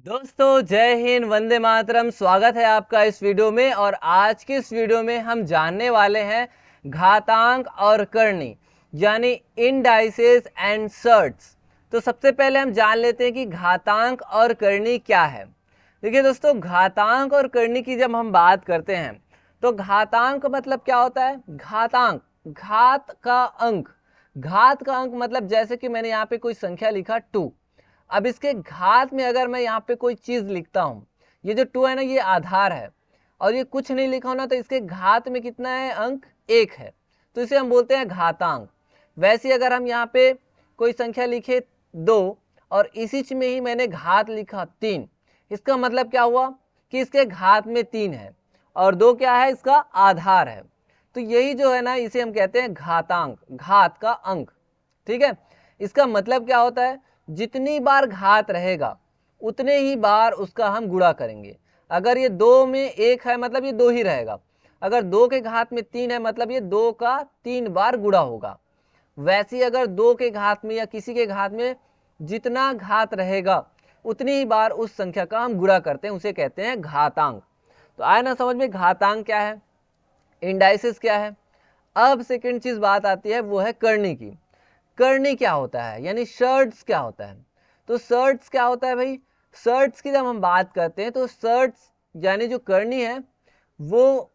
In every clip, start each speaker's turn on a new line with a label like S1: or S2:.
S1: दोस्तों जय हिंद, वंदे मातरम। स्वागत है आपका इस वीडियो में। और आज की इस वीडियो में हम जानने वाले हैं घातांक और करनी, यानी इंडाइसेस एंड सर्ट्स। तो सबसे पहले हम जान लेते हैं कि घातांक और करनी क्या है। देखिए दोस्तों, घातांक और करनी की जब हम बात करते हैं तो घातांक मतलब क्या होता है? घातांक, घात का अंक। घात का अंक मतलब जैसे कि मैंने यहाँ पे कोई संख्या लिखा 2। अब इसके घात में अगर मैं यहाँ पे कोई चीज लिखता हूँ, ये जो 2 है ना, ये आधार है और ये कुछ नहीं लिखा हो ना, तो इसके घात में कितना है? अंक 1 है, तो इसे हम बोलते हैं घातांक। वैसे अगर हम यहाँ पे कोई संख्या लिखे 2 और इसी में ही मैंने घात लिखा 3, इसका मतलब क्या हुआ कि इसके घात में 3 है और 2 क्या है? इसका आधार है। तो यही जो है ना, इसे हम कहते हैं घातांक, घात का अंक। ठीक है, इसका मतलब क्या होता है? जितनी बार घात रहेगा उतने ही बार उसका हम गुणा करेंगे। अगर ये 2 में 1 है मतलब ये 2 ही रहेगा। अगर 2 के घात में 3 है मतलब ये 2 का 3 बार गुणा होगा। वैसे ही अगर 2 के घात में या किसी के घात में जितना घात रहेगा उतनी ही बार उस संख्या का हम गुणा करते हैं, उसे कहते हैं घातांक। तो आया ना समझ में घातांक क्या है, इंडाइसिस क्या है। अब सेकंड चीज बात आती है, वो है करनी की। करनी क्या होता है, यानी शर्ट्स क्या होता है। तो शर्ट्स क्या होता है भाई? शर्ट्स की जब हम बात करते हैं तो शर्ट्स यानी जो करनी है वो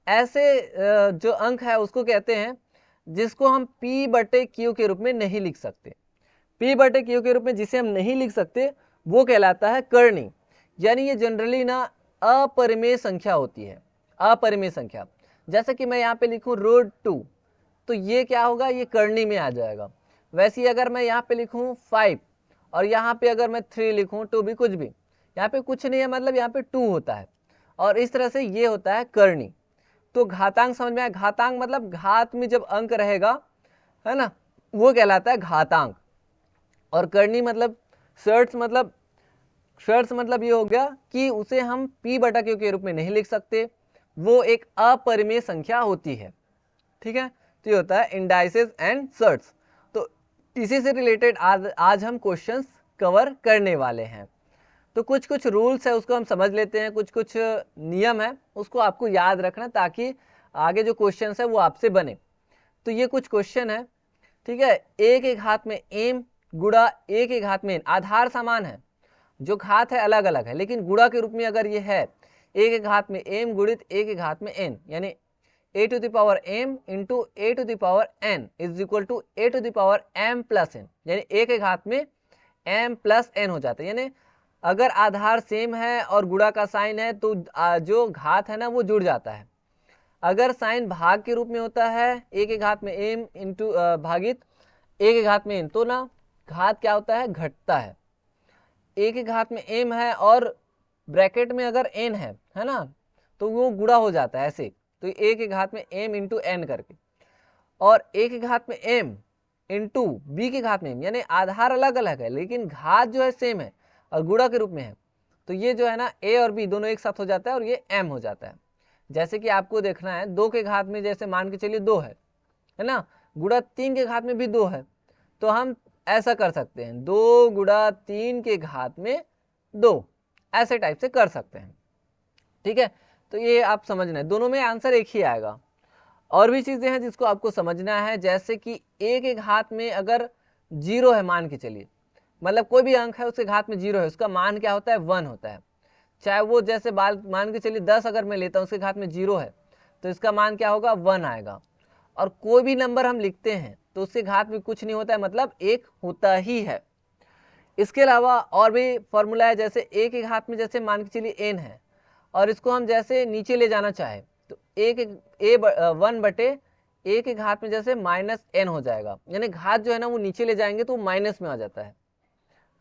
S1: ऐसे जो अंक है उसको कहते हैं जिसको हम P बटे Q के रूप में नहीं लिख सकते। P बटे Q के रूप में जिसे हम नहीं लिख सकते वो कहलाता है करनी। यानी ये जनरली ना अपरिमेय संख्या होती है, अपरिमेय संख्या। जैसे कि मैं यहाँ पे लिखूं √2, तो ये क्या होगा? ये करनी में आ जाएगा। वैसे ही अगर मैं यहाँ पे लिखूं 5 और यहाँ पे अगर मैं 3 लिखूं, 2 भी, कुछ भी, यहाँ पे कुछ नहीं है मतलब यहाँ पे 2 होता है और इस तरह से ये होता है करनी। तो घातांक समझ में आया? घातांक मतलब घात में जब अंक रहेगा, है ना, वो कहलाता है घातांक। और करनी मतलब शर्ट्स मतलब ये हो गया कि उसे हम P बटा Q के रूप में नहीं लिख सकते, वो एक अपरिमेय संख्या होती है। ठीक है, तो ये होता है इंडाइसेस एंड सर्ट्स। तो इसी से रिलेटेड आज हम क्वेश्चंस कवर करने वाले हैं। तो कुछ कुछ रूल्स है उसको हम समझ लेते हैं, कुछ कुछ नियम है उसको आपको याद रखना ताकि आगे जो क्वेश्चंस है वो आपसे बने। तो ये कुछ क्वेश्चन है, ठीक है। एक एक हाथ में एम गुणा एक एक हाथ में एन, आधार समान है, जो घात है अलग अलग है, लेकिन गुणा के रूप में अगर ये है एक एक हाथ में एम गुणित एक एक हाथ में एन, यानी a to the power m into a to the power n is equal to a to the power m plus n, यानी एक एक हाथ में m plus n हो जाता है। यानी अगर आधार सेम है और गुणा का साइन है तो जो घात है ना वो जुड़ जाता है। अगर साइन भाग के रूप में होता है एक एक हाथ में m इंटू भागित एक एक हाथ में n, तो ना घात क्या होता है? घटता है। एक एक हाथ में m है और ब्रैकेट में अगर n है ना, तो वो गुणा हो जाता है ऐसे। तो एक एक हाथ में m इंटू एन करके, और एक एक हाथ में m इंटू बी के घात में m, यानी आधार अलग अलग है लेकिन घात जो है सेम है और गुणा के रूप में है। तो ये जो है ना a और b दोनों एक साथ हो जाता है और ये m हो जाता है। जैसे कि आपको देखना है 2 के घात में जैसे मान के चलिए 2 है ना, गुणा 3 के घात में भी 2 है, तो हम ऐसा कर सकते हैं 2 गुणा 3 के घात में 2, ऐसे टाइप से कर सकते हैं। ठीक है, तो ये आप समझना है, दोनों में आंसर एक ही आएगा। और भी चीजें हैं जिसको आपको समझना है, जैसे कि एक एक हाथ में अगर 0 है मान के चलिए, मतलब कोई भी अंक है उसके घात में 0 है, उसका मान क्या होता है? 1 होता है। चाहे वो जैसे मान के चलिए 10 अगर मैं लेता हूँ उसके घात में 0 है तो इसका मान क्या होगा? 1 आएगा। और कोई भी नंबर हम लिखते हैं तो उसके घात में कुछ नहीं होता है, मतलब 1 होता ही है। इसके अलावा और भी फॉर्मूला है, जैसे एक एक हाथ में जैसे मान के चलिए n है और इसको हम जैसे नीचे ले जाना चाहे तो एक एक 1 बटे एक एक हाथ में जैसे -n हो जाएगा, यानी घात जो है ना वो नीचे ले जाएंगे तो माइनस में आ जाता है।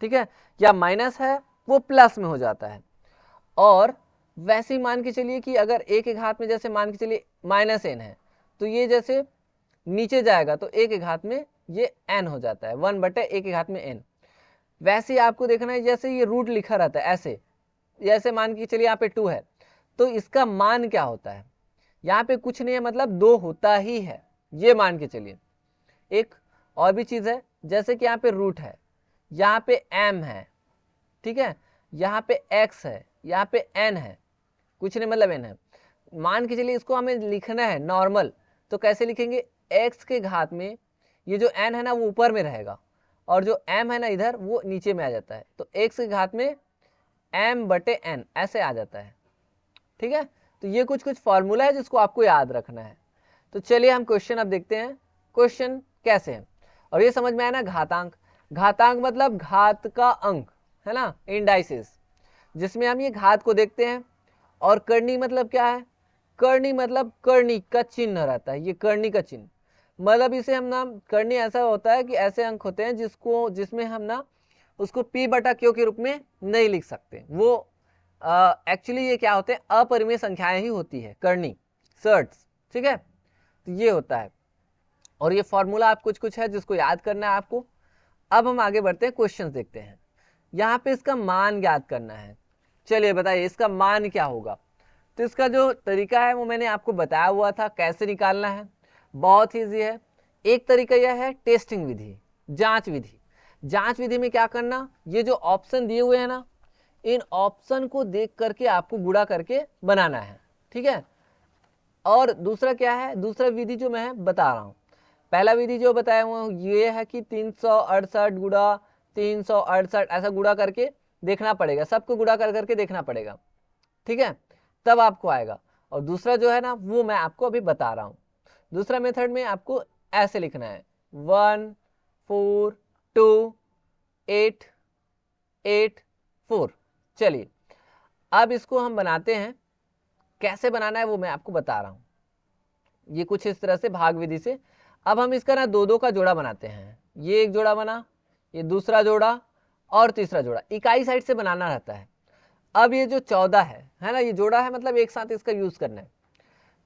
S1: ठीक है, या माइनस है वो प्लस में हो जाता है। और वैसे ही मान के चलिए कि अगर एक एक हाथ में जैसे मान के चलिए -n है तो ये जैसे नीचे जाएगा तो एक एक हाथ में ये n हो जाता है, 1 बटे एक एक हाथ में n। वैसे ही आपको देखना है जैसे ये रूट लिखा रहता है ऐसे, जैसे मान के चलिए यहाँ पे 2 है तो इसका मान क्या होता है? यहाँ पे कुछ नहीं है, मतलब 2 होता ही है, ये मान के चलिए। एक और भी चीज है, जैसे कि यहाँ पे रूट है, यहाँ पे m है, ठीक है, यहाँ पे x है, यहाँ पे n है, कुछ नहीं मतलब n है, मान के चलिए इसको हमें लिखना है नॉर्मल, तो कैसे लिखेंगे, x के घात में ये जो n है ना वो ऊपर में रहेगा और जो m है ना इधर वो नीचे में आ जाता है, तो x के घात में m/n ऐसे आ जाता है। ठीक है, तो ये कुछ फॉर्मूला है जिसको आपको याद रखना है। तो चलिए हम क्वेश्चन अब देखते हैं, क्वेश्चन कैसे है। और ये समझ में आया ना, घातांक, घातांक मतलब घात का अंक है ना, इंडाइसिस, जिसमें हम ये घात को देखते हैं। और करनी मतलब क्या है, करनी मतलब करनी का चिन्ह रहता है, ये करनी का चिन्ह मतलब इसे हम ना, करनी ऐसा होता है कि ऐसे अंक होते हैं जिसमें हम ना उसको p/q के रूप में नहीं लिख सकते, वो एक्चुअली ये क्या होते हैं, अपरिमेय संख्याएं ही होती है करनी, सर्ट्स। ठीक है, तो ये होता है और ये फॉर्मूला आप कुछ है जिसको याद करना है आपको। अब हम आगे बढ़ते हैं, क्वेश्चंस देखते हैं। यहाँ पे इसका मान ज्ञात करना है। चलिए बताइए इसका मान क्या होगा। तो इसका जो तरीका है वो मैंने आपको बताया हुआ था कैसे निकालना है, बहुत ईजी है। एक तरीका यह है टेस्टिंग विधि, जांच विधि। जांच विधि में क्या करना, ये जो ऑप्शन दिए हुए हैं ना, इन ऑप्शन को देख करके आपको गुणा करके बनाना है। ठीक है, और दूसरा क्या है, दूसरा विधि जो मैं बता रहा हूँ, पहला विधि जो बताया हुआ ये है कि 368 गुणा 368 ऐसा गुणा करके देखना पड़ेगा, सबको गुणा कर करके देखना पड़ेगा। ठीक है, तब आपको आएगा। और दूसरा जो है ना वो मैं आपको अभी बता रहा हूँ। दूसरा मेथड में आपको ऐसे लिखना है 1 4 2 8 8 4। चलिए अब इसको हम बनाते हैं, कैसे बनाना है वो मैं आपको बता रहा हूँ। ये कुछ इस तरह से भाग विधि से। अब हम इसका ना दो का जोड़ा बनाते हैं, ये एक जोड़ा बना, ये दूसरा जोड़ा और तीसरा जोड़ा, इकाई साइड से बनाना रहता है। अब ये जो 14 है ना, ये जोड़ा है मतलब एक साथ इसका यूज करना है।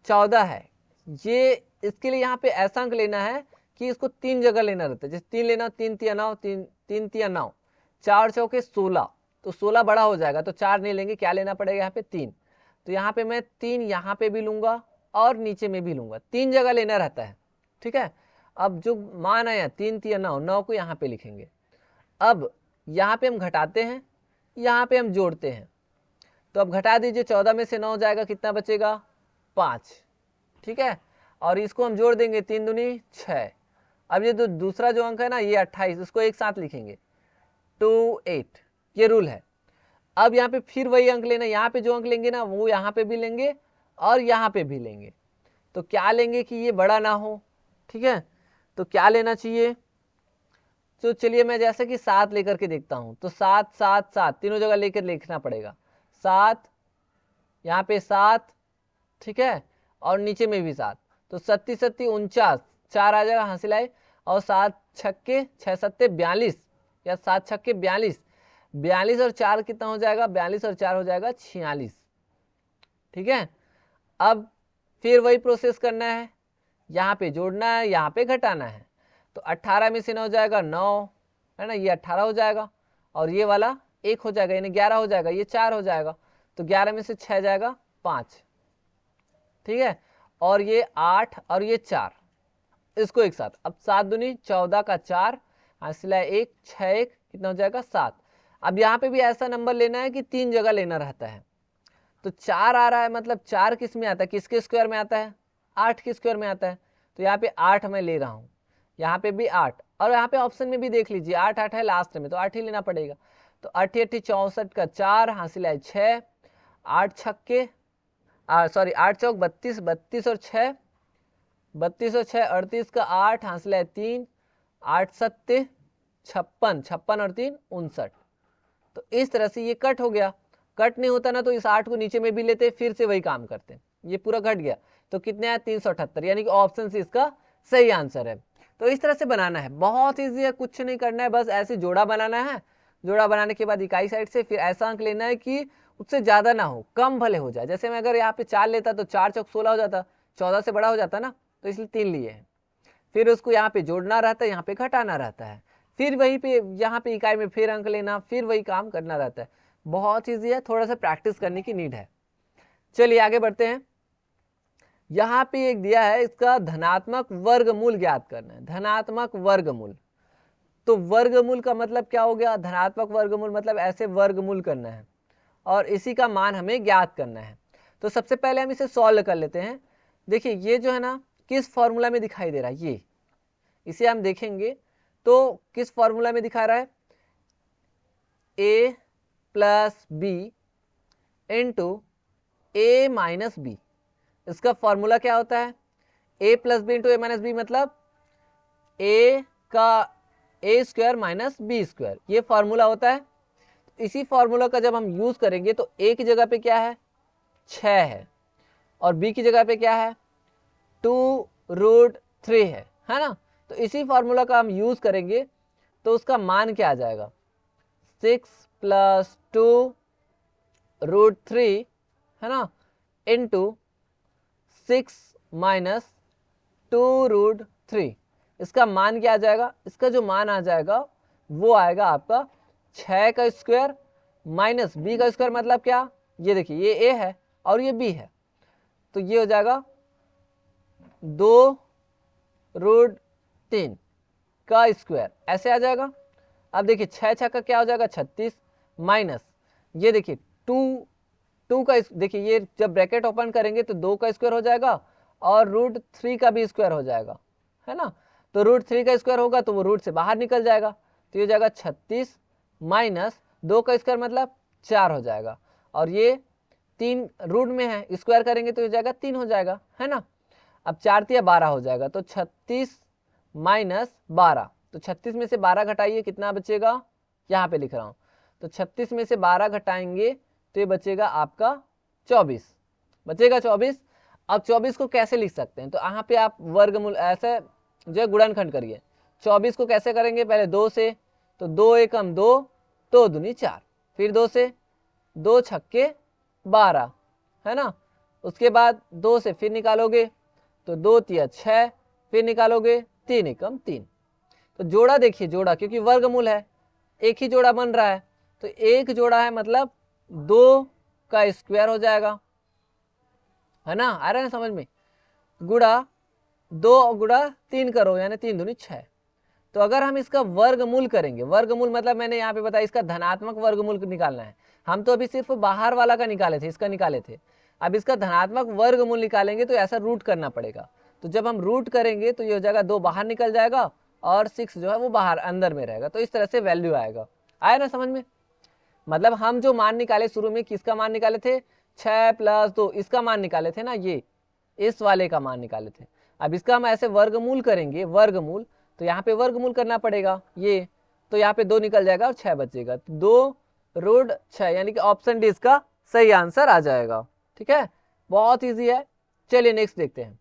S1: 14 है, ये इसके लिए यहाँ पे ऐसा अंक लेना है कि इसको 3 जगह लेना रहता है, जैसे 3 लेना, 3 तिया 9, 3 तिया 9, 4 चौके 16, तो 16 बड़ा हो जाएगा तो 4 नहीं लेंगे, क्या लेना पड़ेगा यहाँ पे 3। तो यहाँ पे मैं 3 यहाँ पे भी लूंगा और नीचे में भी लूंगा, 3 जगह लेना रहता है। ठीक है, अब जो मान आया 3 तिया 9, 9 को यहाँ पे लिखेंगे। अब यहाँ पे हम घटाते हैं, यहाँ पे हम जोड़ते हैं, तो अब घटा दीजिए, 14 में से 9 जाएगा, कितना बचेगा 5। ठीक है, और इसको हम जोड़ देंगे, 3 दूनी 6। अब ये दूसरा जो अंक है ना ये 28, इसको एक साथ लिखेंगे 2 8, ये रूल है। अब यहाँ पे फिर वही अंक लेना, यहाँ पे जो अंक लेंगे ना वो यहाँ पे भी लेंगे और यहाँ पे भी लेंगे। तो क्या लेंगे कि ये बड़ा ना हो। ठीक है, तो क्या लेना चाहिए, तो चलिए मैं जैसे कि 7 लेकर के देखता हूँ, तो 7 7 7 तीनों जगह लेकर लिखना पड़ेगा, 7 यहाँ पे 7। ठीक है, और नीचे में भी 7, तो 37 37 49, 4 आ जाएगा हासिल आए, और 7 छक्के 6 सत्ते 42, या 7 छक्के 42, 42 और 4 कितना हो जाएगा, 42 और 4 हो जाएगा 46। ठीक है, अब फिर वही प्रोसेस करना है, यहाँ पे जोड़ना है, यहाँ पे घटाना है। तो 18 में से 9 हो जाएगा 9, है ना, ये 18 हो जाएगा और ये वाला 1 हो जाएगा, यानी 11 हो जाएगा, ये 4 हो जाएगा, तो 11 में से 6 जाएगा 5। ठीक है, और ये 8 और ये 4, इसको एक साथ, अब 7 दूनी 14 का 4 हासिल 1 6 1 कितना हो जाएगा 7। अब यहाँ पे भी ऐसा नंबर लेना है कि 3 जगह लेना रहता है। तो 4 आ रहा है, मतलब 4 किस में आता है, किसके स्क्वायर में आता है, 8 के स्क्वायर में आता है, तो यहाँ पे 8 मैं ले रहा हूँ, यहाँ पे भी 8, और यहाँ पे ऑप्शन में भी देख लीजिए 8 8 है लास्ट में, तो 8 ही लेना पड़ेगा। तो 8 8 64 का 4 हासिल है 6, 8 छक्के 8 चौक 32, 32 और 6 32 और 6 38 का 8 हासिल है 3, 8 सत्ते 56, 56 और 3 59। तो इस तरह से ये कट हो गया। कट नहीं होता ना तो इस 8 को नीचे में भी लेते, फिर से वही काम करते, ये पूरा घट गया, तो कितने आया 378, यानी कि ऑप्शन सी इसका सही आंसर है। तो इस तरह से बनाना है, बहुत ईजी है, कुछ नहीं करना है, बस ऐसे जोड़ा बनाना है। जोड़ा बनाने के बाद इकाई साइड से फिर ऐसा अंक लेना है कि उससे ज्यादा ना हो, कम भले हो जाए। जैसे मैं अगर यहाँ पे 4 लेता तो 4 चौक 16 हो जाता, 14 से बड़ा हो जाता ना, तो इसलिए 3 लिए हैं। फिर उसको यहाँ पे जोड़ना रहता है, यहाँ पे घटाना रहता है, फिर वहीं पे यहाँ पे इकाई में फिर अंक लेना, फिर वही काम करना रहता है। बहुत ईजी है, थोड़ा सा प्रैक्टिस करने की नीड है। चलिए आगे बढ़ते हैं। यहाँ पे एक दिया है, इसका धनात्मक वर्गमूल ज्ञात करना है, धनात्मक वर्गमूल। तो वर्गमूल का मतलब क्या हो गया, धनात्मक वर्गमूल मतलब ऐसे वर्गमूल करना है और इसी का मान हमें ज्ञात करना है। तो सबसे पहले हम इसे सॉल्व कर लेते हैं। देखिए ये जो है ना किस फॉर्मूला में दिखाई दे रहा है, ये इसे हम देखेंगे तो किस फॉर्मूला में दिखा रहा है, a plus B into A minus B. इसका फॉर्मूला क्या होता है, a plus B into A minus B मतलब a का a square minus B square, ये फॉर्मूला होता है। इसी फॉर्मूला का जब हम यूज करेंगे तो a की जगह पे क्या है 6 है और b की जगह पे क्या है 2√3 है ना। तो इसी फॉर्मूला का हम यूज करेंगे तो उसका मान क्या आ जाएगा 6 प्लस 2√3 है ना इंटू 6 माइनस 2√3। इसका मान क्या आ जाएगा, इसका जो मान आ जाएगा वो आएगा आपका 6 का स्क्वायर माइनस बी का स्क्वायर मतलब क्या, ये देखिए ये a है और ये b है, तो ये हो जाएगा 2√3 का स्क्वायर, ऐसे आ जाएगा। अब देखिए 6 का क्या हो जाएगा 36 माइनस ये देखिए 2 का, देखिए ये जब ब्रैकेट ओपन करेंगे तो 2 का स्क्वायर हो जाएगा और √3 का भी स्क्वायर हो जाएगा, है ना। तो √3 का स्क्वायर होगा तो वो रूट से बाहर निकल जाएगा, तो ये हो जाएगा 36 माइनस 2 का स्क्वायर मतलब 4 हो जाएगा और ये 3 रूट में है, स्क्वायर करेंगे तो ये जाएगा 3 हो जाएगा, है ना। अब 4 तिया 12 हो जाएगा, तो 36 माइनस 12, तो 36 में से 12 घटाइए कितना बचेगा, यहाँ पे लिख रहा हूँ, तो 36 में से 12 घटाएंगे तो ये बचेगा आपका 24, बचेगा 24। अब 24 को कैसे लिख सकते हैं, तो यहाँ पे आप वर्गमूल ऐसे जो है गुणनखंड करिए। 24 को कैसे करेंगे, पहले 2 से, तो 2 एकम 2, 2 दूनी 4, फिर 2 से, 2 छक्के 12 है ना। उसके बाद 2 से फिर निकालोगे तो 2 तिया 6, फिर निकालोगे 3 एकम 3। तो जोड़ा देखिए, जोड़ा क्योंकि वर्गमूल है एक ही जोड़ा बन रहा है, तो एक जोड़ा है मतलब 2 का स्क्वायर हो जाएगा, है ना, आ रहा है समझ में। गुणा 2 गुणा 3 करो यानी 3 दूनी 6। तो अगर हम इसका वर्गमूल करेंगे, वर्गमूल मतलब मैंने यहाँ पे बताया इसका धनात्मक वर्गमूल निकालना है, हम तो अभी सिर्फ बाहर वाला का निकाले थे, इसका निकाले थे। अब इसका धनात्मक वर्गमूल निकालेंगे तो ऐसा रूट करना पड़ेगा, तो जब हम रूट करेंगे तो ये हो जाएगा 2 बाहर निकल जाएगा और 6 जो है वो बाहर अंदर में रहेगा, तो इस तरह से वैल्यू आएगा। आया ना समझ में, मतलब हम जो मान निकाले शुरू में किसका मान निकाले थे 6 प्लस 2 इसका मान निकाले थे ना, ये इस वाले का मान निकाले थे। अब इसका हम ऐसे वर्गमूल करेंगे, वर्गमूल तो यहाँ पे वर्गमूल करना पड़ेगा, ये तो यहाँ पे 2 निकल जाएगा और 6 बचेगा, 2√6 यानी कि ऑप्शन डी इसका सही आंसर आ जाएगा। ठीक है, बहुत इजी है। चलिए नेक्स्ट देखते हैं,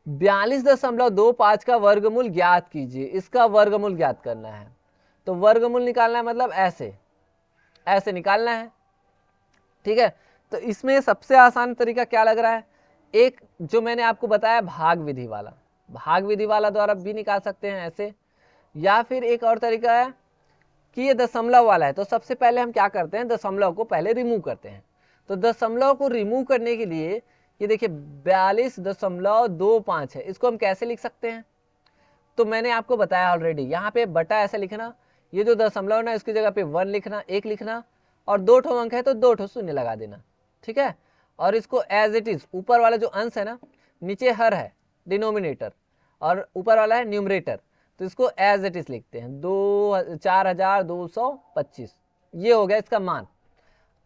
S1: 42.25 का वर्गमूल ज्ञात कीजिए। इसका वर्गमूल ज्ञात करना है, तो वर्गमूल निकालना है मतलब ऐसे ऐसे निकालना है। ठीक है, तो इसमें सबसे आसान तरीका क्या लग रहा है, एक जो मैंने आपको बताया भाग विधि वाला, भाग विधि वाला द्वारा भी निकाल सकते हैं ऐसे, या फिर एक और तरीका है कि ये दशमलव वाला है। तो सबसे पहले हम क्या करते हैं, दशमलव को पहले रिमूव करते हैं। तो दशमलव को रिमूव करने के लिए ये देखिए 42.25 है, इसको हम कैसे लिख सकते हैं, तो मैंने आपको बताया ऑलरेडी, यहाँ पे बटा ऐसे लिखना, ये जो दशमलव ना इसकी जगह पे 1 लिखना, 1 लिखना, और 2 ठो अंक है तो 2 ठो शून्य लगा देना। ठीक है, और इसको एज इट इज, ऊपर वाला जो अंश है ना, नीचे हर है डिनोमिनेटर और ऊपर वाला है न्यूमरेटर, तो इसको एज इट इज लिखते हैं 4225, ये हो गया इसका मान।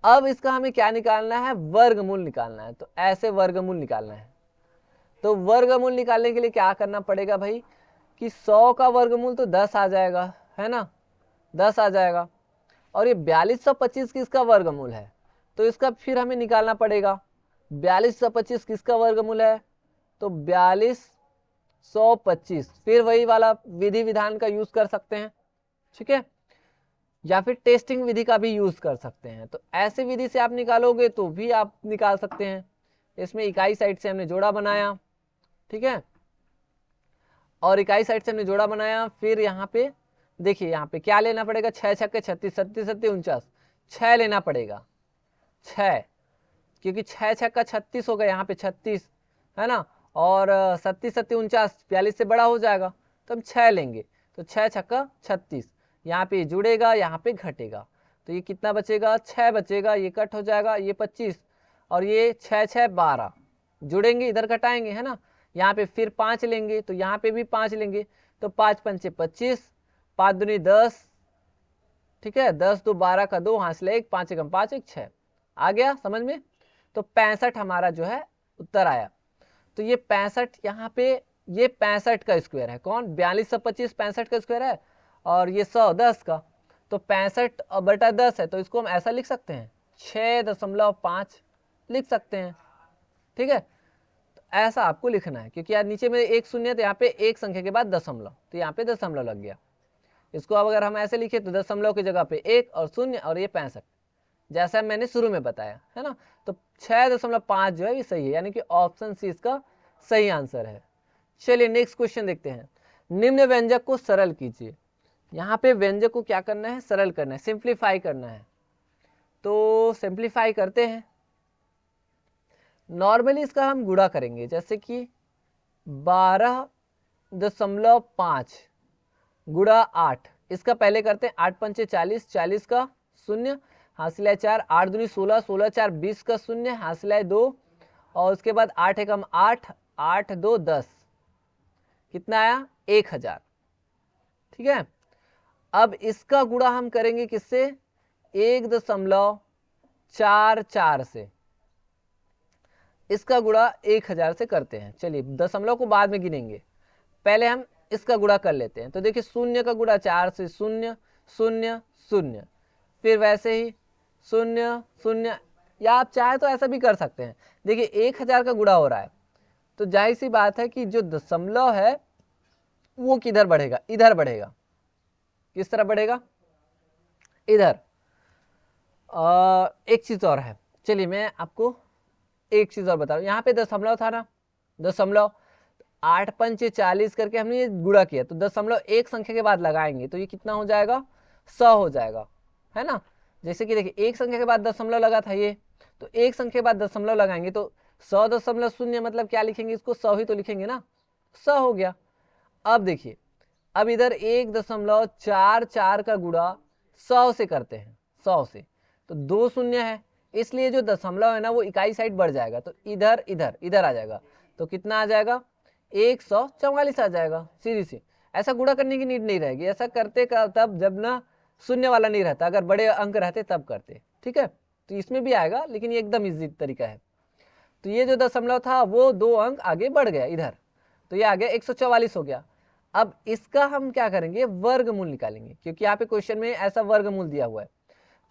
S1: अब इसका हमें क्या निकालना है, वर्गमूल निकालना है, तो ऐसे वर्गमूल निकालना है। तो वर्गमूल निकालने के लिए क्या करना पड़ेगा भाई, कि 100 का वर्गमूल तो 10 आ जाएगा, है ना, 10 आ जाएगा, और ये 4225 किसका वर्गमूल है, तो इसका फिर हमें निकालना पड़ेगा 4225 किसका वर्गमूल है, तो 4225, फिर वही वाला विधि विधान का यूज कर सकते हैं। ठीक है, या फिर टेस्टिंग विधि का भी यूज कर सकते हैं, तो ऐसे विधि से आप निकालोगे तो भी आप निकाल सकते हैं। इसमें इकाई साइड से हमने जोड़ा बनाया, ठीक है, और इकाई साइड से हमने जोड़ा बनाया, फिर यहाँ पे देखिए यहाँ पे क्या लेना पड़ेगा, 6 छक्के 36, 37 37 49, 6 लेना पड़ेगा, 6, क्योंकि 6 छक्का 36 होगा, यहाँ पे 36 है ना, और 37 37 49 42 से बड़ा हो जाएगा, तो हम 6 लेंगे, तो 6 छक्का 36, यहाँ पे जुड़ेगा, यहाँ पे घटेगा, तो ये कितना बचेगा, 6 बचेगा, ये कट हो जाएगा, ये 25 और ये 6 6 12 जुड़ेंगे, इधर घटाएंगे, है ना। यहाँ पे फिर 5 लेंगे, तो यहाँ पे भी 5 लेंगे, तो 5 पंचे 25, 5 दूनी 10, ठीक है, 10 2 12 का 2, हासिल 1, 5 एकम 5, 1 6, आ गया समझ में। तो 65 हमारा जो है उत्तर आया। तो ये 65 यहाँ पे, ये 65 का स्क्वायर है, कौन, 4225 65 का स्क्वायर है, और ये 100 10 का, तो 65/10 है, तो इसको हम ऐसा लिख सकते हैं 6.5 लिख सकते हैं, ठीक है। तो ऐसा आपको लिखना है, क्योंकि यार नीचे में एक शून्य, तो यहाँ पे एक संख्या के बाद दशमलव, तो यहाँ पे दशमलव लग गया। इसको अब अगर हम ऐसे लिखे तो दशमलव की जगह पे 1 और 0 और ये 65, जैसा मैंने शुरू में बताया है ना। तो 6.5 जो है ये सही है, यानी कि ऑप्शन सी इसका सही आंसर है। चलिए नेक्स्ट क्वेश्चन देखते हैं। निम्न व्यंजक को सरल कीजिए। यहाँ पे व्यंजक को क्या करना है, सरल करना है, सिंप्लीफाई करना है। तो सिंप्लीफाई करते हैं। नॉर्मली इसका हम गुणा करेंगे, जैसे कि 12.5 गुणा 8, इसका पहले करते हैं 8 पंचे 40, 40 का 0, हासिल है 4, 8 दूनी 16, 16 4 20 का 0, हासिल है 2, और उसके बाद 8 एकम 8, 8 2 10, कितना आया 1000, ठीक है। अब इसका गुणा हम करेंगे किससे, 1.44 से, इसका गुणा 1000 से करते हैं। चलिए दशमलव को बाद में गिनेंगे, पहले हम इसका गुणा कर लेते हैं। तो देखिए 0 का गुणा 4 से 0 0 0, फिर वैसे ही 0 0, या आप चाहे तो ऐसा भी कर सकते हैं। देखिए 1000 का गुणा हो रहा है, तो जाहिर सी बात है कि जो दशमलव है वो किधर बढ़ेगा, इधर बढ़ेगा। किस तरह बढ़ेगा, इधर। एक चीज और है, चलिए मैं आपको एक चीज और बता रहा हूं। यहाँ पे दशमलव था ना, दशमलव 8 पंचे 40 करके हमने ये गुणा किया, तो दशमलव एक संख्या के बाद लगाएंगे तो ये कितना हो जाएगा, 100 हो जाएगा, है ना। जैसे कि देखिए एक संख्या के बाद दशमलव लगा था ये, तो एक संख्या के बाद दशमलव लगाएंगे तो 100.0 मतलब क्या लिखेंगे, इसको 100 ही तो लिखेंगे ना, 100 हो गया। अब देखिए, अब इधर 1.44 का गुणा 100 से करते हैं, 100 से, तो 2 शून्य है, इसलिए जो दशमलव है ना वो इकाई साइड बढ़ जाएगा, तो इधर इधर इधर आ जाएगा, तो कितना आ जाएगा 144 आ जाएगा, सीधी सी। ऐसा गुणा करने की नीड नहीं रहेगी, ऐसा करते का तब जब ना शून्य वाला नहीं रहता, अगर बड़े अंक रहते तब करते, ठीक है। तो इसमें भी आएगा, लेकिन ये एकदम इजी तरीका है। तो ये जो दशमलव था वो 2 अंक आगे बढ़ गया इधर, तो ये आ गया 144 हो गया। अब इसका हम क्या करेंगे, वर्गमूल निकालेंगे, क्योंकि यहाँ पे क्वेश्चन में ऐसा वर्गमूल दिया हुआ है।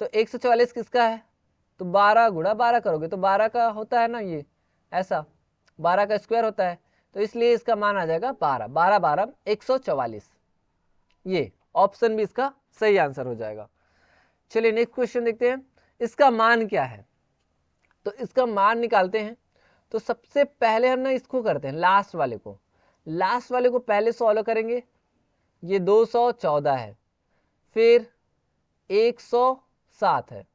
S1: तो 144 किसका है, तो 12 गुणा 12 करोगे तो 12 का होता है ना, ये ऐसा 12 का स्क्वायर होता है, तो इसलिए इसका मान आ जाएगा 12, 12 12 144, ये ऑप्शन भी इसका सही आंसर हो जाएगा। चलिए नेक्स्ट क्वेश्चन देखते हैं, इसका मान क्या है। तो इसका मान निकालते हैं। तो सबसे पहले हम ना इसको करते हैं, लास्ट वाले को, लास्ट वाले को पहले सॉल्व करेंगे। ये 214 है, फिर 107 है,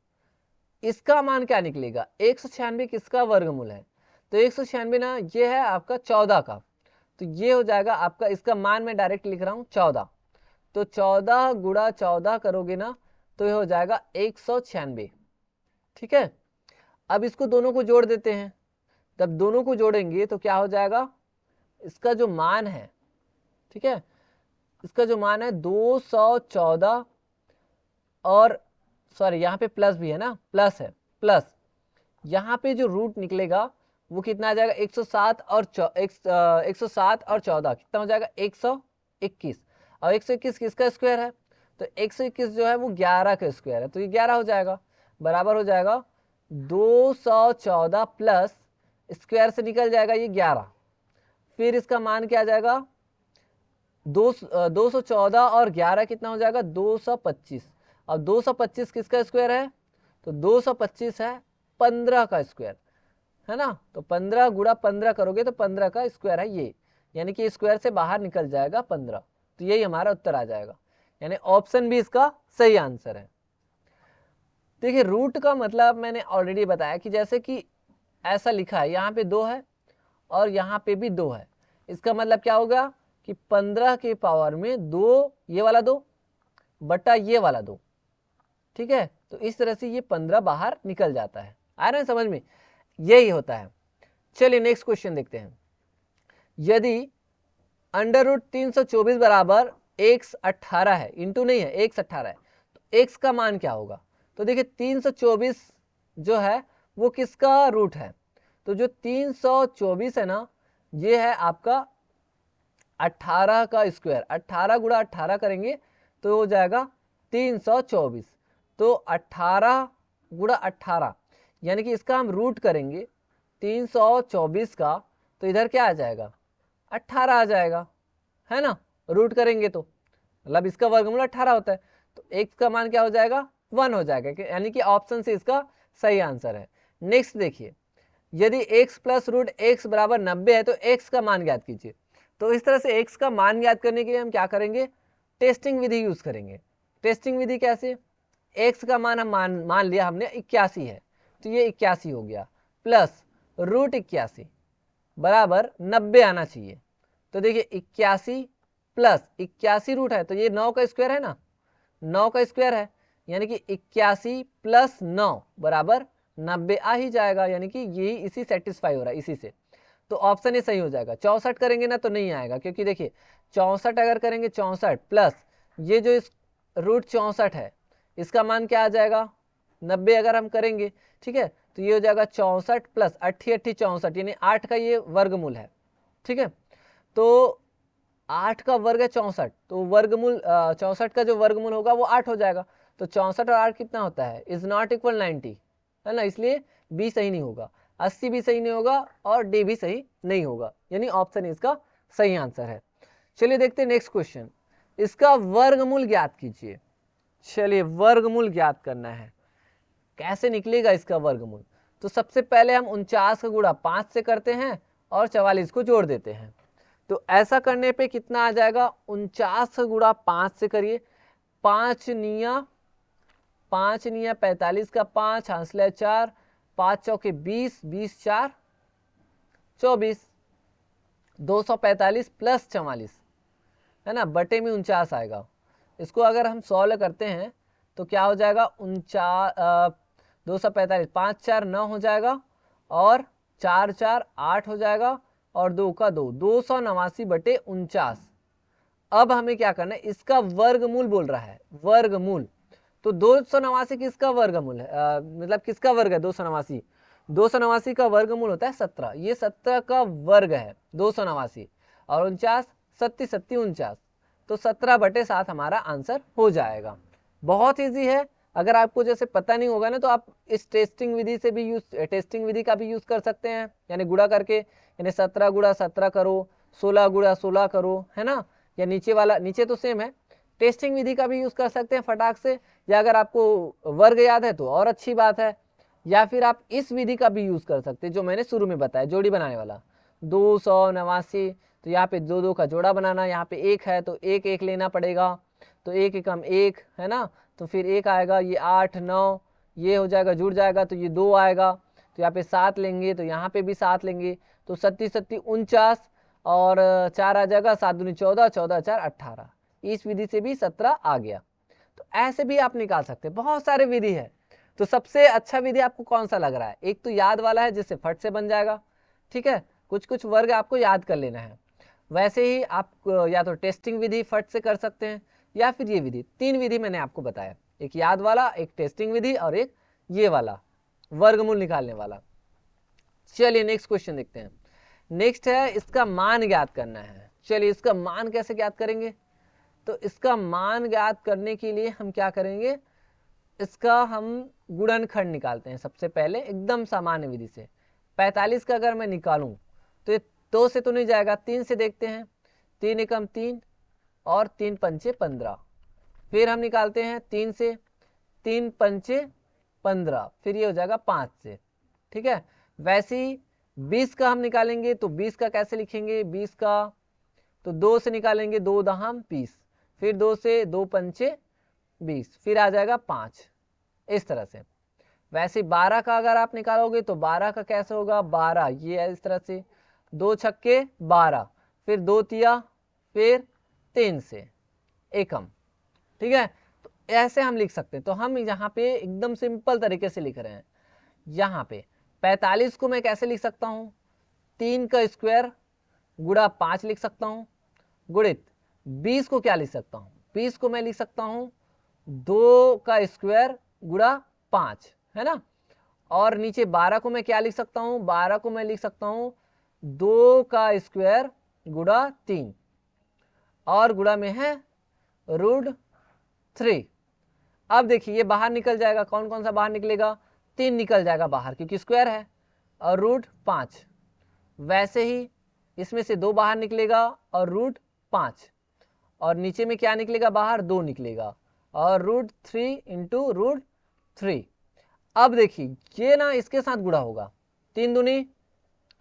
S1: इसका मान क्या निकलेगा, 196 किसका वर्गमूल है, तो 196 ना ये है आपका 14 का, तो ये हो जाएगा आपका, इसका मान मैं डायरेक्ट लिख रहा हूं 14, तो 14 गुणा 14 करोगे ना तो ये हो जाएगा 196, ठीक है। अब इसको दोनों को जोड़ देते हैं, तब दोनों को जोड़ेंगे तो क्या हो जाएगा, इसका जो मान है, ठीक है, इसका जो मान है 214, और सॉरी यहाँ पे प्लस भी है ना, प्लस है, प्लस यहाँ पे जो रूट निकलेगा वो कितना आ जाएगा 107 और 107 और 14 कितना हो जाएगा 121, और 121 किसका स्क्वायर है, तो 121 जो है वो 11 का स्क्वायर है, तो ये 11 हो जाएगा, बराबर हो जाएगा 214 प्लस स्क्वायर से निकल जाएगा ये 11, फिर इसका मान क्या आ जाएगा 214 और 11 कितना हो जाएगा 225, और 225 किसका स्क्वायर है, तो 225 है 15 का स्क्वायर, है ना। तो 15 गुणा 15 करोगे तो 15 का स्क्वायर है ये, यानी कि स्क्वायर से बाहर निकल जाएगा 15, तो यही हमारा उत्तर आ जाएगा, यानी ऑप्शन भी इसका सही आंसर है। देखिए रूट का मतलब मैंने ऑलरेडी बताया कि जैसे कि ऐसा लिखा है, यहाँ पे 2 है और यहाँ पे भी 2 है, इसका मतलब क्या होगा कि 15 के पावर में 2 ये वाला 2 बटा ये वाला 2, ठीक है। तो इस तरह से ये 15 बाहर निकल जाता है। आ रहा है समझ में, यही होता है। चलिए नेक्स्ट क्वेश्चन देखते हैं। यदि अंडर रूट 324 बराबर x 18 है, इंटू नहीं है, x 18 है, तो x का मान क्या होगा? तो देखिए 324 जो है वो किसका रूट है? तो जो 324 है ना, ये है आपका 18 का स्क्वायर। 18 गुणा 18 करेंगे तो हो जाएगा 324। तो 18 गुणा 18 यानी कि इसका हम रूट करेंगे 324 का, तो इधर क्या आ जाएगा? 18 आ जाएगा, है ना। रूट करेंगे तो मतलब इसका वर्गमूल 18 होता है, तो x का मान क्या हो जाएगा? 1 हो जाएगा, यानी कि ऑप्शन से इसका सही आंसर है। नेक्स्ट देखिए, यदि x प्लस रूट x बराबर 90 है तो x का मान ज्ञात कीजिए। तो इस तरह से x का मान ज्ञात करने के लिए हम क्या करेंगे? टेस्टिंग विधि यूज करेंगे। टेस्टिंग विधि कैसे? x का मान हम मान लिया हमने 81 है, तो ये 81 हो गया, प्लस रूट 81 बराबर 90 आना चाहिए। तो देखिए 81 प्लस 81 रूट है, तो ये 9 का स्क्वायर है ना, 9 का स्क्वायर है, यानी कि 81 प्लस 9 बराबर 90 आ ही जाएगा, यानी कि यही इसी सेटिस्फाई हो रहा है इसी से। तो ऑप्शन ये सही हो जाएगा। 64 करेंगे ना तो नहीं आएगा, क्योंकि देखिए 64 अगर करेंगे 64 प्लस ये जो इस रूट 64 है इसका मान क्या आ जाएगा? 90 अगर हम करेंगे, ठीक है, तो ये हो जाएगा 64 प्लस 88 64, यानी 8 का ये वर्गमूल है, ठीक है। तो 8 का वर्ग है 64, तो वर्गमूल 64 का जो वर्गमूल होगा वो 8 हो जाएगा। तो 64 और 8 कितना होता है? इज नॉट इक्वल 90, है ना, इसलिए बी सही नहीं होगा, 80 भी सही नहीं होगा और डी भी सही नहीं होगा, यानी ऑप्शन इसका सही आंसर है। चलिए देखते हैं नेक्स्ट क्वेश्चन। इसका वर्गमूल ज्ञात कीजिए। चलिए वर्गमूल ज्ञात करना है, कैसे निकलेगा इसका वर्गमूल? तो सबसे पहले हम 49 का गुणा 5 से करते हैं और 44 को जोड़ देते हैं। तो ऐसा करने पे कितना आ जाएगा? 49 गुणा 5 से करिए, 5 निया 45 का 5 हांसले 4, 5 चौके 20, 20 4 24, 245 प्लस 44, है ना, बटे में 49 आएगा। इसको अगर हम सॉल्व करते हैं तो क्या हो जाएगा? 245, 5 4 9 हो जाएगा और 4 4 8 हो जाएगा और 2 का 2, 289 बटे 49। अब हमें क्या करना है? इसका वर्गमूल बोल रहा है, वर्गमूल। तो 289 किसका वर्गमूल है? मतलब किसका वर्ग है? 289, 289 का वर्गमूल होता है 17, ये 17 का वर्ग है 289, और 49 सत्ती सत्ती 49, तो 17 बटे 7 हमारा आंसर हो जाएगा। बहुत ईजी है। अगर आपको जैसे पता नहीं होगा ना तो आप इस टेस्टिंग विधि से भी टेस्टिंग विधि का भी यूज कर सकते हैं, यानी गुणा करके, यानी 17 गुणा 17 करो, 16 गुणा 16 करो, है ना, या नीचे वाला, नीचे तो सेम है, टेस्टिंग विधि का भी यूज कर सकते हैं फटाक से, या अगर आपको वर्ग याद है तो और अच्छी बात है, या फिर आप इस विधि का भी यूज कर सकते हैं जो मैंने शुरू में बताया, जोड़ी बनाने वाला। 289, तो यहाँ पे 2 2 का जोड़ा बनाना, यहाँ पे 1 है तो 1 1 लेना पड़ेगा, तो 1 1 हम 1, है ना, तो फिर 1 आएगा, ये 8 9 ये हो जाएगा, जुड़ जाएगा, तो ये 2 आएगा, तो यहाँ पे 7 लेंगे, तो यहाँ पे भी 7 लेंगे, तो 37 37 49 और 4 आ जाएगा, 7 दूनी 14, 14 4 18, इस विधि से भी 17 आ गया। तो ऐसे भी आप निकाल सकते हैं, बहुत सारे विधि है। तो सबसे अच्छा विधि आपको कौन सा लग रहा है? एक तो याद वाला है जिससे फट से बन जाएगा, ठीक है, कुछ कुछ वर्ग आपको याद कर लेना है। वैसे ही आप या तो टेस्टिंग विधि फट से कर सकते हैं, या फिर ये विधि, 3 विधि मैंने आपको बताया, एक याद वाला, एक टेस्टिंग विधि और एक ये वाला वर्गमूल निकालने वाला। चलिए नेक्स्ट क्वेश्चन देखते हैं। नेक्स्ट है इसका मान ज्ञात करना है। चलिए इसका मान कैसे ज्ञात करेंगे? तो इसका मान ज्ञात करने के लिए हम क्या करेंगे? इसका हम गुणनखंड निकालते हैं सबसे पहले, एकदम सामान्य विधि से। 45 का अगर मैं निकालूं तो ये 2 से तो नहीं जाएगा, 3 से देखते हैं, 3 एकम 3 और 3 पंचे 15, फिर हम निकालते हैं 3 से, 3 पंचे 15, फिर ये हो जाएगा 5 से, ठीक है। वैसे ही 20 का हम निकालेंगे, तो 20 का कैसे लिखेंगे? 20 का तो 2 से निकालेंगे, 2 दहम 20, फिर 2 से 2 पंचे 20, फिर आ जाएगा 5, इस तरह से। वैसे 12 का अगर आप निकालोगे तो 12 का कैसे होगा? 12 ये है इस तरह से, 2 छक्के 12, फिर 2 तिया फिर 3 से एकम, ठीक है। तो ऐसे हम लिख सकते हैं। तो हम यहाँ पे एकदम सिंपल तरीके से लिख रहे हैं। यहाँ पे 45 को मैं कैसे लिख सकता हूँ, 3 का स्क्वायर गुणा 5 लिख सकता हूँ, गुणित 20 को क्या लिख सकता हूँ, 20 को मैं लिख सकता हूँ 2 का स्क्वायर गुणा 5, है ना। और नीचे 12 को मैं क्या लिख सकता हूँ, 12 को मैं लिख सकता हूँ 2 का स्क्वायर गुणा 3, और गुणा में है √3। अब देखिए ये बाहर निकल जाएगा, कौन कौन सा बाहर निकलेगा, 3 निकल जाएगा बाहर क्योंकि स्क्वायर है, और √5। वैसे ही इसमें से 2 बाहर निकलेगा और √5, और नीचे में क्या निकलेगा बाहर, 2 निकलेगा, और √3 इंटू √3। अब देखिए ये ना इसके साथ गुणा होगा, 3 दूनी,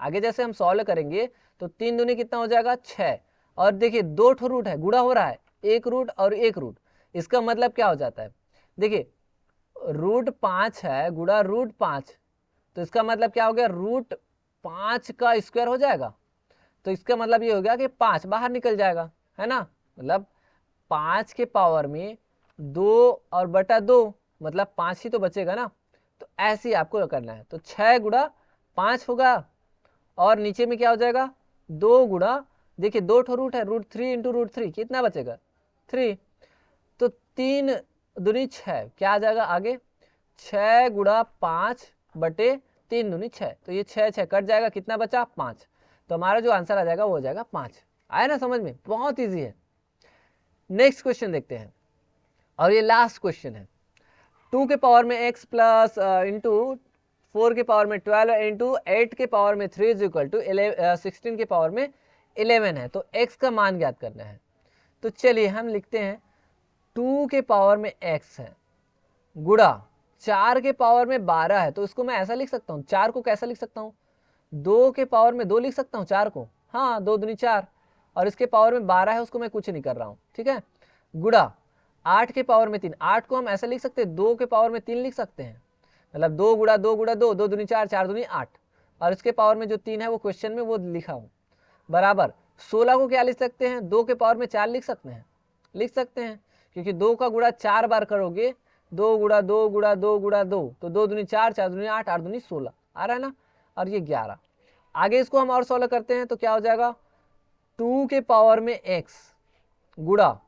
S1: आगे जैसे हम सॉल्व करेंगे तो 3 दूनी कितना हो जाएगा 6, और देखिए 2 ठो रूट है, गुणा हो रहा है, एक रूट और एक रूट। इसका मतलब क्या हो जाता है, देखिए √5 है गुणा √5, तो इसका मतलब क्या हो गया, √5 का स्क्वायर हो जाएगा। तो इसका मतलब ये हो गया कि 5 बाहर निकल जाएगा, है ना। मतलब 5 के पावर में 2 और बटा 2, मतलब 5 ही तो बचेगा ना। तो ऐसे ही आपको करना है। तो 6 गुणा 5 होगा, और नीचे में क्या हो जाएगा 2 गुणा, देखिए 2 ठो रूट है, √3 इंटू √3 कितना बचेगा 3। तो 3 दूनी 6, क्या आ जाएगा आगे, 6 गुणा 5 बटे 3 दूनी 6। तो ये 6 6 कट जाएगा, कितना बचा 5। तो हमारा जो आंसर आ जाएगा वो हो जाएगा 5। आया ना समझ में, बहुत ईजी है। नेक्स्ट क्वेश्चन देखते हैं, और ये लास्ट क्वेश्चन है। 2 के पावर में x प्लस इंटू 4 के पावर में 12 इंटू 8 के पावर में 3 इज इक्वल टू 16 के पावर में 11 है। तो x का मान ज्ञात करना है। तो चलिए हम लिखते हैं 2 के पावर में x है गुणा 4 के पावर में 12 है। तो इसको मैं ऐसा लिख सकता हूँ, 4 को कैसा लिख सकता हूँ, 2 के पावर में 2 लिख सकता हूँ 4 को, हाँ 2 दूनी 4, और इसके पावर में 12 है, उसको मैं कुछ नहीं कर रहा हूँ, ठीक है। गुणा 8 के पावर में 3, 8 को हम ऐसा लिख सकते हैं 2 के पावर में 3 लिख सकते हैं, मतलब 2 गुणा 2 गुणा 2, 2 दूनी 4, 4 दूनी 8, और इसके पावर में जो 3 है वो क्वेश्चन में वो लिखा हूँ, बराबर 16 को क्या लिख सकते हैं, 2 के पावर में 4 लिख सकते हैं, क्योंकि 2 का गुणा 4 बार करोगे, 2 गुणा 2 गुणा 2 गुणा 2, तो 2 दूनी 4, 4 दूनी 8, 8 दूनी 16 आ रहा है ना, और ये 11। आगे इसको हम और सॉल्व करते हैं तो क्या हो जाएगा, 2 के पावर में x गुणा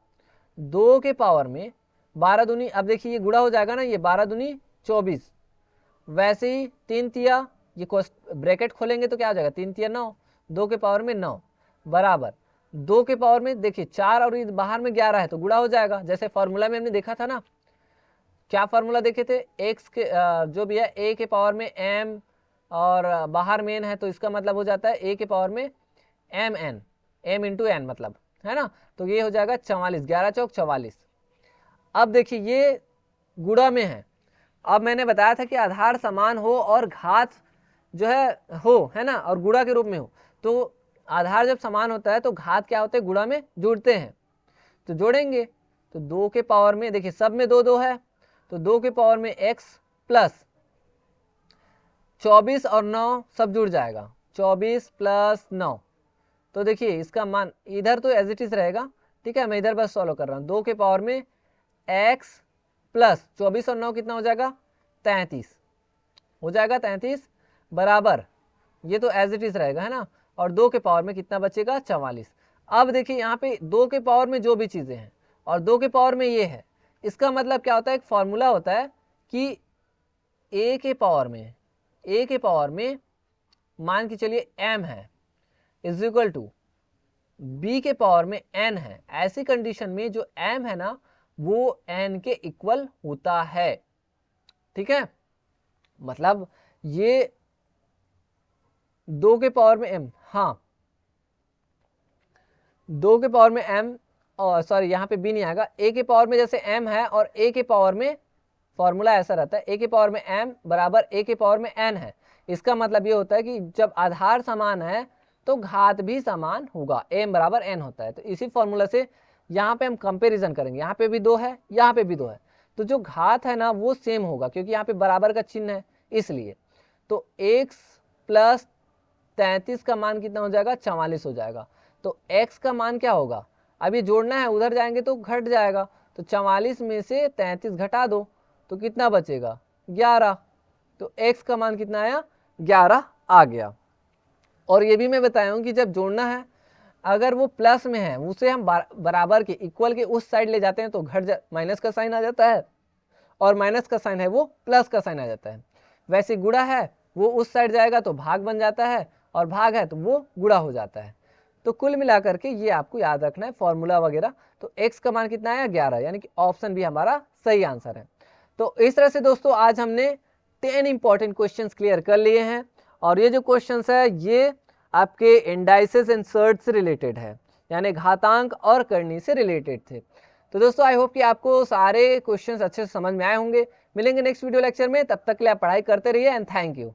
S1: 2 के पावर में 12 दूनी, अब देखिए ये गुणा हो जाएगा ना, ये 12 दूनी 24, वैसे ही 3 तिया, ये ब्रैकेट खोलेंगे तो क्या हो जाएगा 3 तिया 9, 2 के पावर में 9 बराबर 2 के पावर में देखिए 4 और बाहर में 11 है तो गुणा हो जाएगा। जैसे फॉर्मूला में हमने देखा था ना, क्या फॉर्मूला देखे थे, x के जो भी है a के पावर में m, और बाहर में n है, तो इसका मतलब हो जाता है a के पावर में mn, m इंटू n मतलब, है ना। तो ये हो जाएगा 44, 11 चौक 44। अब देखिए ये गुणा में है, अब मैंने बताया था कि आधार समान हो और घात जो है ना, और गुणा के रूप में हो। तो आधार जब समान होता है तो घात क्या होते हैं, गुणा में जुड़ते हैं, तो जोड़ेंगे। तो 2 के पावर में देखिए सब में 2 2 है, तो 2 के पावर में x प्लस 24 और 9 सब जुड़ जाएगा, 24 प्लस 9। तो देखिए इसका मान इधर तो एज इट इज रहेगा, ठीक है, मैं इधर बस सॉल्व कर रहा हूँ। 2 के पावर में x प्लस 24 और 9 कितना हो जाएगा 33 हो जाएगा, 33 बराबर ये तो एज इट इज रहेगा, है ना, और 2 के पावर में कितना बचेगा 44। अब देखिए यहाँ पे 2 के पावर में जो भी चीजें हैं और 2 के पावर में ये है, इसका मतलब क्या होता है, एक फॉर्मूला होता है कि a के पावर में मान के चलिए m है इज इक्वल टू b के पावर में n है। ऐसी कंडीशन में जो m है ना वो n के इक्वल होता है, ठीक है। मतलब ये 2 के पावर में m, हाँ 2 के पावर में m, और सॉरी यहाँ पे b नहीं आएगा, a के पावर में जैसे m है और a के पावर में फॉर्मूला ऐसा रहता है, a के पावर में m बराबर a के पावर में n है। इसका मतलब ये होता है कि जब आधार समान है तो घात भी समान होगा, m बराबर n होता है। तो इसी फॉर्मूला से यहाँ पे हम कंपेरिजन करेंगे, यहाँ पे भी 2 है, यहाँ पे भी 2 है, तो जो घात है ना वो सेम होगा क्योंकि यहाँ पे बराबर का चिन्ह है इसलिए। तो x प्लस 33 का मान कितना हो जाएगा 44 हो जाएगा। तो x का मान क्या होगा, अब ये जोड़ना है, उधर जाएंगे तो घट जाएगा, तो 44 में से 33 घटा दो तो कितना बचेगा 11। तो x का मान कितना आया 11 आ गया। और ये भी मैं बताया हूँ कि जब जोड़ना है अगर वो प्लस में है उसे हम बराबर के इक्वल के उस साइड ले जाते हैं तो माइनस का साइन आ जाता है, और माइनस का साइन है वो प्लस का साइन आ जाता है। वैसे गुणा है वो उस साइड जाएगा तो भाग बन जाता है, और भाग है तो वो गुणा हो जाता है। तो कुल मिलाकर के ये आपको याद रखना है फॉर्मूला वगैरह। तो x का मान कितना आया 11, यानी कि ऑप्शन भी हमारा सही आंसर है। तो इस तरह से दोस्तों आज हमने 10 इंपॉर्टेंट क्वेश्चंस क्लियर कर लिए हैं, और ये जो क्वेश्चंस है ये आपके इंडाइसेस एंड सर्ट्स से रिलेटेड है, यानी घातांक और करनी से रिलेटेड थे। तो दोस्तों आई होप कि आपको सारे क्वेश्चंस अच्छे से समझ में आए होंगे। मिलेंगे नेक्स्ट वीडियो लेक्चर में, तब तक के लिए आप पढ़ाई करते रहिए एंड थैंक यू।